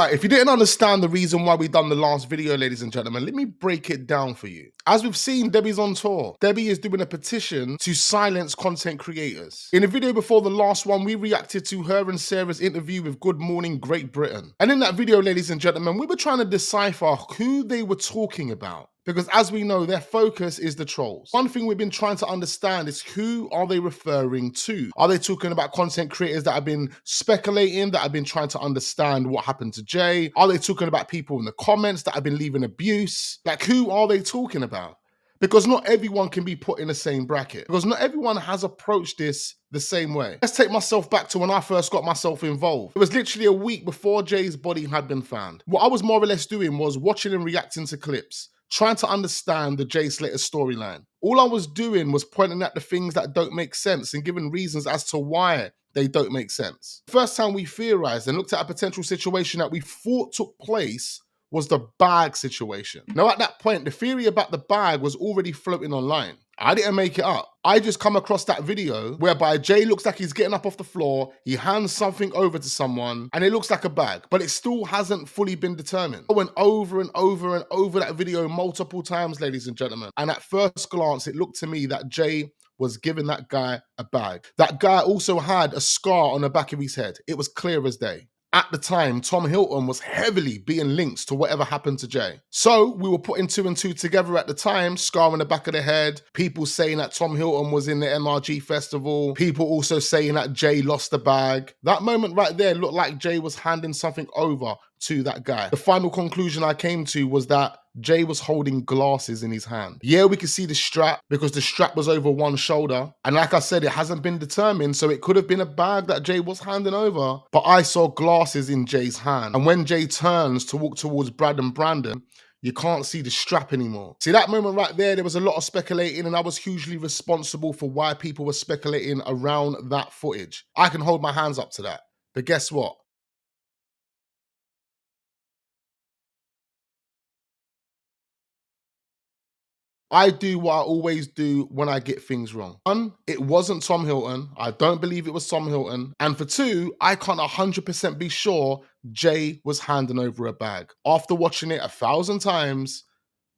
Right, if you didn't understand the reason why we done the last video, ladies and gentlemen, let me break it down for you. As we've seen, Debbie's on tour. Debbie is doing a petition to silence content creators. In a video before the last one, we reacted to her and Sarah's interview with Good Morning Great Britain. And in that video, ladies and gentlemen, we were trying to decipher who they were talking about. Because as we know, their focus is the trolls. One thing we've been trying to understand is who are they referring to? Are they talking about content creators that have been speculating, that have been trying to understand what happened to Jay? Are they talking about people in the comments that have been leaving abuse? Like, who are they talking about? Because not everyone can be put in the same bracket. Because not everyone has approached this the same way. Let's take myself back to when I first got myself involved. It was literally a week before Jay's body had been found. What I was more or less doing was watching and reacting to clips, trying to understand the Jay Slater storyline. All I was doing was pointing at the things that don't make sense and giving reasons as to why they don't make sense. The first time we theorized and looked at a potential situation that we thought took place was the bag situation. Now, at that point, the theory about the bag was already floating online. I didn't make it up. I just come across that video whereby Jay looks like he's getting up off the floor, he hands something over to someone, and it looks like a bag, but it still hasn't fully been determined. I went over and over and over that video multiple times, ladies and gentlemen, and at first glance, it looked to me that Jay was giving that guy a bag. That guy also had a scar on the back of his head. It was clear as day. At the time, Tom Hilton was heavily being linked to whatever happened to Jay. So we were putting 2 and 2 together at the time, scar on the back of the head, people saying that Tom Hilton was in the MRG festival, people also saying that Jay lost the bag. That moment right there looked like Jay was handing something over to that guy. The final conclusion I came to was that Jay was holding glasses in his hand. Yeah, we could see the strap because the strap was over one shoulder. And like I said, it hasn't been determined, so it could have been a bag that Jay was handing over. But I saw glasses in Jay's hand. And when Jay turns to walk towards Brad and Brandon, you can't see the strap anymore. See, that moment right there was a lot of speculating, and I was hugely responsible for why people were speculating around that footage. I can hold my hands up to that. But guess what? I do what I always do when I get things wrong. One, it wasn't Tom Hilton. I don't believe it was Tom Hilton. And for two, I can't 100% be sure Jay was handing over a bag. After watching it 1,000 times,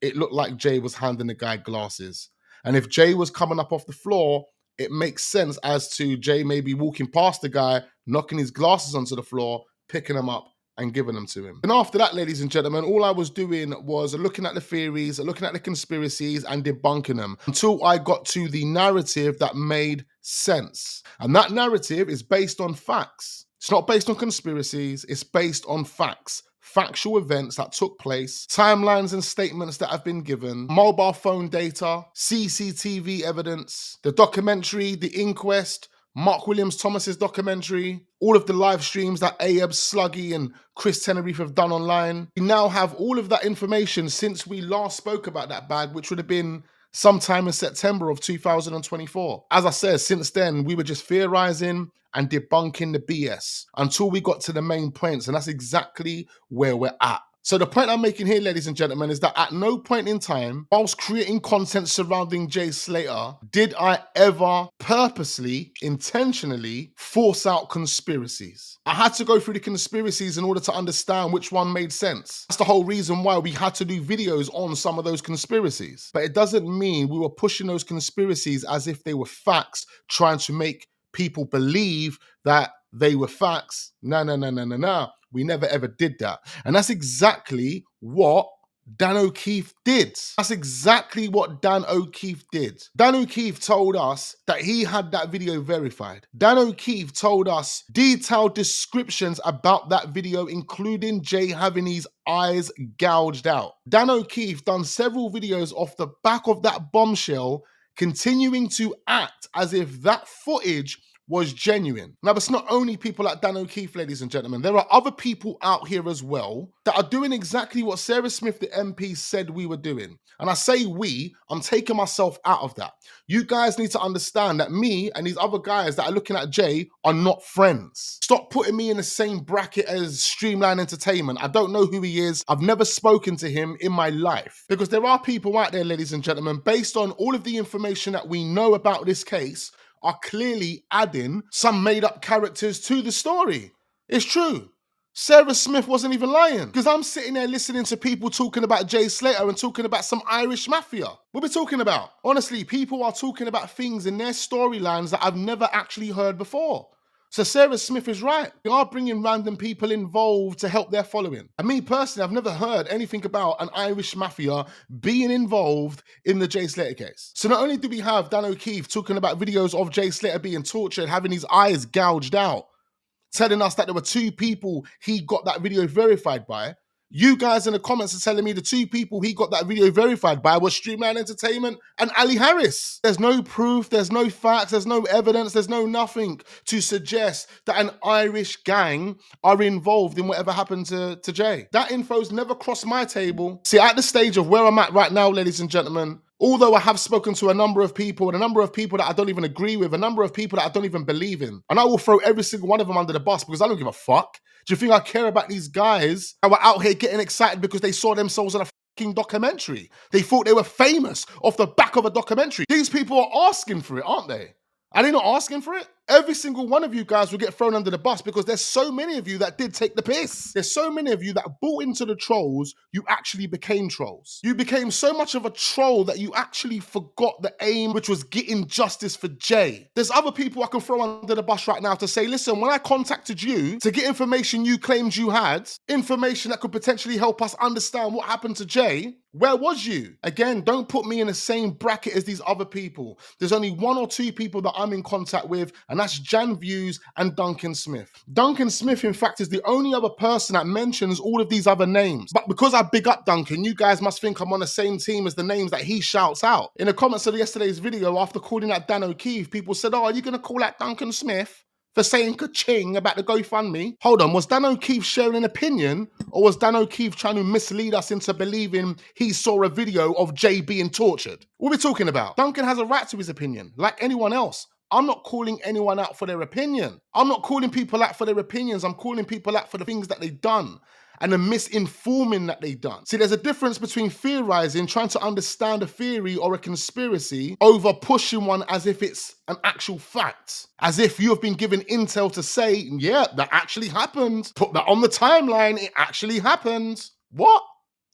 it looked like Jay was handing the guy glasses. And if Jay was coming up off the floor, it makes sense as to Jay maybe walking past the guy, knocking his glasses onto the floor, picking them up, and giving them to him. And after that, ladies and gentlemen, all I was doing was looking at the theories, looking at the conspiracies and debunking them until I got to the narrative that made sense. And that narrative is based on facts. It's not based on conspiracies, it's based on facts. Factual events that took place, timelines and statements that have been given, mobile phone data, CCTV evidence, the documentary, the inquest, Mark Williams Thomas's documentary, all of the live streams that Ayeb Sluggy and Chris Tenerife have done online. We now have all of that information since we last spoke about that bag, which would have been sometime in September of 2024. As I said, since then, we were just theorizing and debunking the BS until we got to the main points, and that's exactly where we're at. So the point I'm making here, ladies and gentlemen, is that at no point in time, whilst creating content surrounding Jay Slater, did I ever purposely, intentionally force out conspiracies. I had to go through the conspiracies in order to understand which one made sense. That's the whole reason why we had to do videos on some of those conspiracies. But it doesn't mean we were pushing those conspiracies as if they were facts, trying to make people believe that they were facts. No. We never ever did that. And that's exactly what Dan O'Keefe did. That's exactly what Dan O'Keefe did. Dan O'Keefe told us that he had that video verified. Dan O'Keefe told us detailed descriptions about that video, including Jay having his eyes gouged out. Dan O'Keefe done several videos off the back of that bombshell, continuing to act as if that footage was genuine. Now, it's not only people like Dan O'Keefe, ladies and gentlemen. There are other people out here as well that are doing exactly what Sarah Smith, the MP, said we were doing. And I say we, I'm taking myself out of that. You guys need to understand that me and these other guys that are looking at Jay are not friends. Stop putting me in the same bracket as Streamline Entertainment. I don't know who he is. I've never spoken to him in my life. Because there are people out there, ladies and gentlemen, based on all of the information that we know about this case, are clearly adding some made-up characters to the story. It's true. Sarah Smith wasn't even lying. Because I'm sitting there listening to people talking about Jay Slater and talking about some Irish mafia. What are we talking about? Honestly, people are talking about things in their storylines that I've never actually heard before. So Sarah Smith is right. They are bringing random people involved to help their following. And me personally, I've never heard anything about an Irish mafia being involved in the Jay Slater case. So not only do we have Dan O'Keefe talking about videos of Jay Slater being tortured, having his eyes gouged out, telling us that there were two people he got that video verified by. You guys in the comments are telling me the two people he got that video verified by was Streamline Entertainment and Ali Harris. There's no proof, there's no facts, there's no evidence, there's no nothing to suggest that an Irish gang are involved in whatever happened to Jay. That info's never crossed my table. See, at the stage of where I'm at right now, ladies and gentlemen, although I have spoken to a number of people, and a number of people that I don't even agree with, a number of people that I don't even believe in, and I will throw every single one of them under the bus because I don't give a fuck. Do you think I care about these guys that were out here getting excited because they saw themselves in a fucking documentary? They thought they were famous off the back of a documentary. These people are asking for it, aren't they? Are they not asking for it? Every single one of you guys will get thrown under the bus because there's so many of you that did take the piss. There's so many of you that bought into the trolls, you actually became trolls. You became so much of a troll that you actually forgot the aim, which was getting justice for Jay. There's other people I can throw under the bus right now to say, listen, when I contacted you to get information you claimed you had, information that could potentially help us understand what happened to Jay, where was you? Again, don't put me in the same bracket as these other people. There's only one or two people that I'm in contact with, and that's Jan Views and Duncan Smith. Duncan Smith, in fact, is the only other person that mentions all of these other names. But because I big up Duncan, you guys must think I'm on the same team as the names that he shouts out. In the comments of yesterday's video, after calling out Dan O'Keefe, people said, oh, are you going to call out Duncan Smith for saying ka-ching about the GoFundMe? Hold on, was Dan O'Keefe sharing an opinion, or was Dan O'Keefe trying to mislead us into believing he saw a video of Jay being tortured? What are we talking about? Duncan has a right to his opinion, like anyone else. I'm not calling anyone out for their opinion. I'm not calling people out for their opinions. I'm calling people out for the things that they've done and the misinforming that they've done. See, there's a difference between theorizing, trying to understand a theory or a conspiracy, over pushing one as if it's an actual fact. As if you have been given intel to say, yeah, that actually happened. Put that on the timeline, it actually happened. What?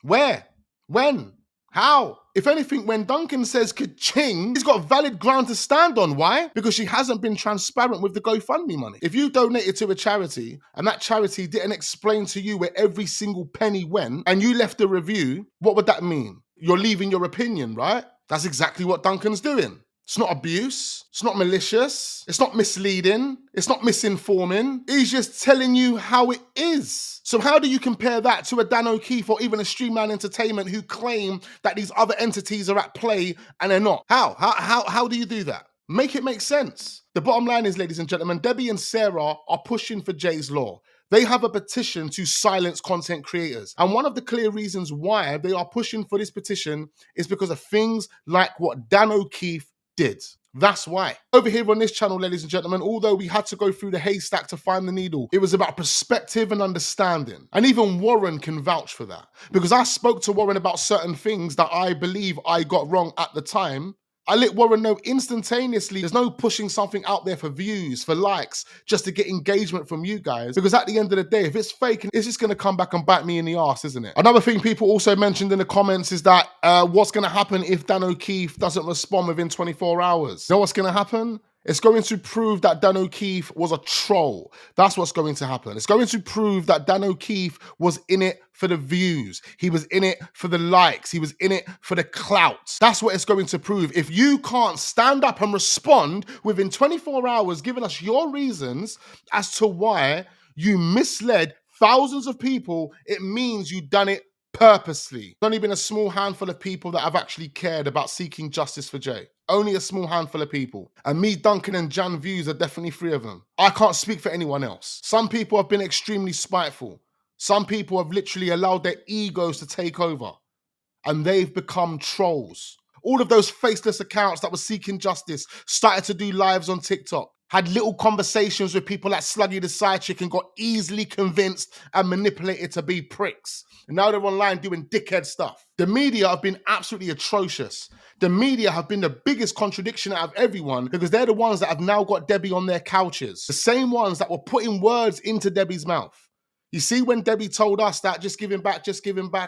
Where? When? How? If anything, when Duncan says ka-ching, he's got valid ground to stand on. Why? Because she hasn't been transparent with the GoFundMe money. If you donated to a charity and that charity didn't explain to you where every single penny went and you left a review, what would that mean? You're leaving your opinion, right? That's exactly what Duncan's doing. It's not abuse. It's not malicious. It's not misleading. It's not misinforming. He's just telling you how it is. So how do you compare that to a Dan O'Keefe or even a Streamline Entertainment who claim that these other entities are at play and they're not? How do you do that? Make it make sense. The bottom line is, ladies and gentlemen, Debbie and Sarah are pushing for Jay's Law. They have a petition to silence content creators. And one of the clear reasons why they are pushing for this petition is because of things like what Dan O'Keefe did. That's why. Over here on this channel, ladies and gentlemen, although we had to go through the haystack to find the needle, it was about perspective and understanding. And even Warren can vouch for that. Because I spoke to Warren about certain things that I believe I got wrong at the time. I let Warren know instantaneously there's no pushing something out there for views, for likes, just to get engagement from you guys. Because at the end of the day, if it's fake, it's just going to come back and bite me in the arse, isn't it? Another thing people also mentioned in the comments is that what's going to happen if Dan O'Keefe doesn't respond within 24 hours? You know what's going to happen? It's going to prove that Dan O'Keefe was a troll. That's what's going to happen. It's going to prove that Dan O'Keefe was in it for the views. He was in it for the likes. He was in it for the clout. That's what it's going to prove. If you can't stand up and respond within 24 hours, giving us your reasons as to why you misled thousands of people, it means you've done it purposely. There's only been a small handful of people that have actually cared about seeking justice for Jay. Only a small handful of people. And me, Duncan, and Jan Views are definitely three of them. I can't speak for anyone else. Some people have been extremely spiteful. Some people have literally allowed their egos to take over. And they've become trolls. All of those faceless accounts that were seeking justice started to do lives on TikTok, had little conversations with people like Sluggy the Side Chick and got easily convinced and manipulated to be pricks. And now they're online doing dickhead stuff. The media have been absolutely atrocious. The media have been the biggest contradiction out of everyone because they're the ones that have now got Debbie on their couches. The same ones that were putting words into Debbie's mouth. You see, when Debbie told us that just giving back,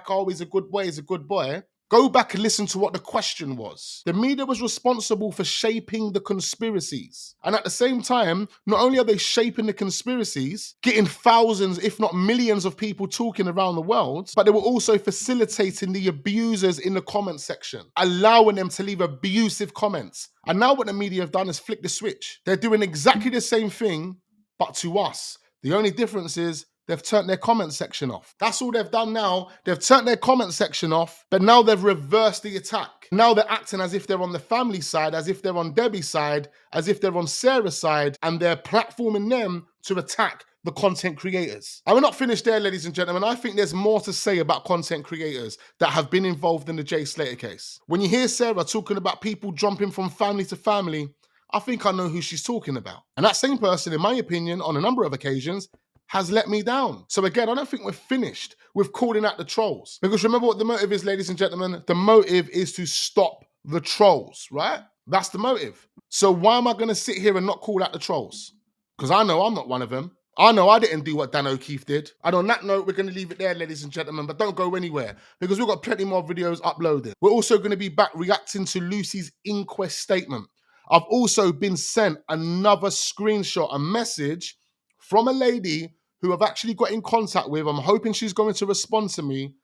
oh, he's a good boy, he's a good boy. Go back and listen to what the question was. The media was responsible for shaping the conspiracies. And at the same time, not only are they shaping the conspiracies, getting thousands, if not millions of people talking around the world, but they were also facilitating the abusers in the comment section, allowing them to leave abusive comments. And now what the media have done is flick the switch. They're doing exactly the same thing, but to us. The only difference is they've turned their comment section off. That's all they've done now. They've turned their comment section off, but now they've reversed the attack. Now they're acting as if they're on the family side, as if they're on Debbie's side, as if they're on Sarah's side, and they're platforming them to attack the content creators. And we're not finished there, ladies and gentlemen. I think there's more to say about content creators that have been involved in the Jay Slater case. When you hear Sarah talking about people jumping from family to family, I think I know who she's talking about. And that same person, in my opinion, on a number of occasions, has let me down. So again, I don't think we're finished with calling out the trolls. Because remember what the motive is, ladies and gentlemen? The motive is to stop the trolls, right? That's the motive. So why am I going to sit here and not call out the trolls? Because I know I'm not one of them. I know I didn't do what Dan O'Keefe did. And on that note, we're going to leave it there, ladies and gentlemen, but don't go anywhere because we've got plenty more videos uploaded. We're also going to be back reacting to Lucy's inquest statement. I've also been sent another screenshot, a message from a lady who I've actually got in contact with. I'm hoping she's going to respond to me.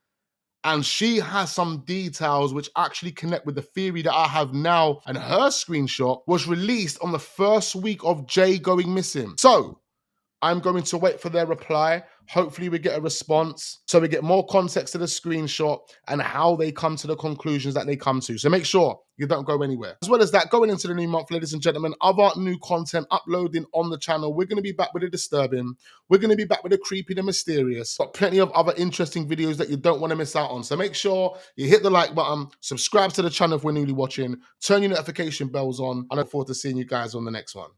And she has some details which actually connect with the theory that I have now. And her screenshot was released on the first week of Jay going missing. So I'm going to wait for their reply. Hopefully we get a response so we get more context to the screenshot and how they come to the conclusions that they come to. So make sure you don't go anywhere. As well as that, going into the new month, ladies and gentlemen, other new content uploading on the channel. We're going to be back with the disturbing. We're going to be back with the creepy, the mysterious. Got plenty of other interesting videos that you don't want to miss out on. So make sure you hit the like button, subscribe to the channel if we're newly watching, turn your notification bells on. I look forward to seeing you guys on the next one.